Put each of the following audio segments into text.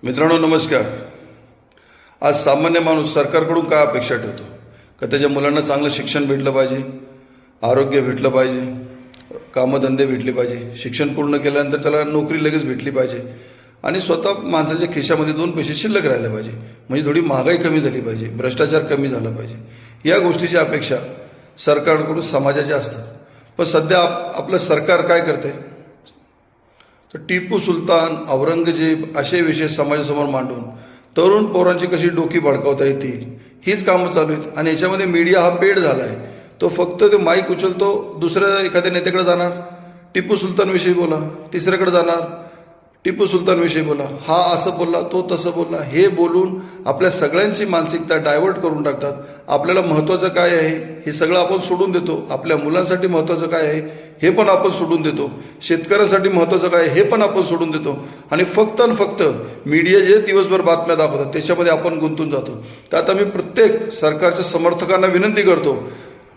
मित्रांनो नमस्कार। आज सामान्य माणूस सरकारकडून काय अपेक्षा ठेवतो का त्याच्या मुलांना चांगलं शिक्षण भेटलं पाहिजे, आरोग्य भेटलं पाहिजे, कामधंदे भेटले पाहिजे, शिक्षण पूर्ण केल्यानंतर त्याला नोकरी लगेच भेटली पाहिजे आणि स्वतः माणसाच्या खिशामध्ये 2 पैसे शिल्लक राहिले पाहिजे, म्हणजे थोडी महागाई कमी झाली पाहिजे, भ्रष्टाचार कमी झाला पाहिजे। या गोष्टीची अपेक्षा सरकारकडून समाजाच्या असतात। पण सध्या आपलं सरकार काय करते तर टिपू सुलतान, औरंगजेब असे विषय समाजासमोर मांडून तरुण पोरांची कशी डोकी भडकावता येतील हीच कामं चालू आहेत। आणि याच्यामध्ये मीडिया हा पेड झाला आहे। तो फक्त ते माईक उचलतो, दुसऱ्या एखाद्या नेत्याकडे जाणार, टिपू सुलतानविषयी बोला, तिसऱ्याकडे जाणार, टिपू सुलतानविषयी बोला, हा असं बोलला, तो तसं बोलला, हे बोलून आपल्या सगळ्यांची मानसिकता डायव्हर्ट करून टाकतात। आपल्याला महत्त्वाचं काय आहे हे सगळं आपण सोडून देतो, आपल्या मुलांसाठी महत्त्वाचं काय आहे हे पण आपण सोडून देतो, शेतकऱ्यांसाठी महत्त्वाचं काय हे पण आपण सोडून देतो आणि फक्त मीडिया जे दिवसभर बातम्या दाखवतात त्याच्यामध्ये आपण गुंतून जातो। तर आता मी प्रत्येक सरकारच्या समर्थकांना विनंती करतो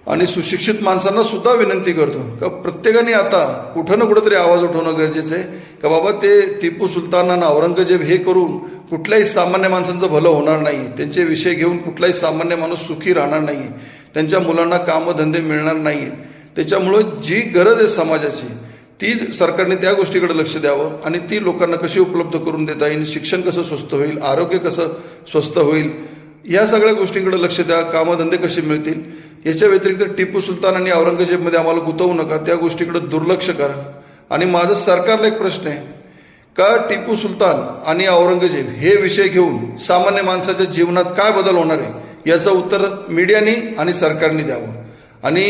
आणि सुशिक्षित माणसांना सुद्धा विनंती करतो का प्रत्येकाने आता कुठं ना कुठंतरी आवाज उठवणं गरजेचं आहे का बाबा ते टिपू सुलतान आणि औरंगजेब हे करून कुठल्याही सामान्य माणसांचं भलं होणार नाही, त्यांचे विषय घेऊन कुठलाही सामान्य माणूस सुखी राहणार नाही, त्यांच्या मुलांना कामधंदे मिळणार नाही। त्याच्यामुळं जी गरज आहे समाजाची ती सरकारने त्या गोष्टीकडे लक्ष द्यावं आणि ती लोकांना कशी उपलब्ध करून देता येईल, शिक्षण कसं स्वस्त होईल, आरोग्य कसं स्वस्त होईल, या सगळ्या गोष्टींकडे लक्ष द्या, कामधंदे कसे मिळतील। याच्या व्यतिरिक्त टिपू सुलतान आणि औरंगजेबमध्ये आम्हाला गुंतवू नका, त्या गोष्टीकडे दुर्लक्ष करा। आणि माझं सरकारला एक प्रश्न आहे का टिपू सुलतान आणि औरंगजेब हे विषय घेऊन सामान्य माणसाच्या जीवनात काय बदल होणार आहे याचं उत्तर मीडियाने आणि सरकारने द्यावं। आणि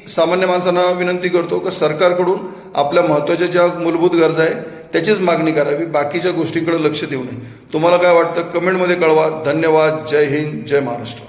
सामान्य माणसांना विनंती करतो की सरकारकडून आपल्या महत्त्वाच्या ज्या मूलभूत गरजा आहे त्याचीच मागणी करावी, बाकीच्या गोष्टींकडे लक्ष देऊ नये। तुम्हाला काय वाटतं कमेंटमध्ये कळवा। धन्यवाद। जय हिंद, जय महाराष्ट्र।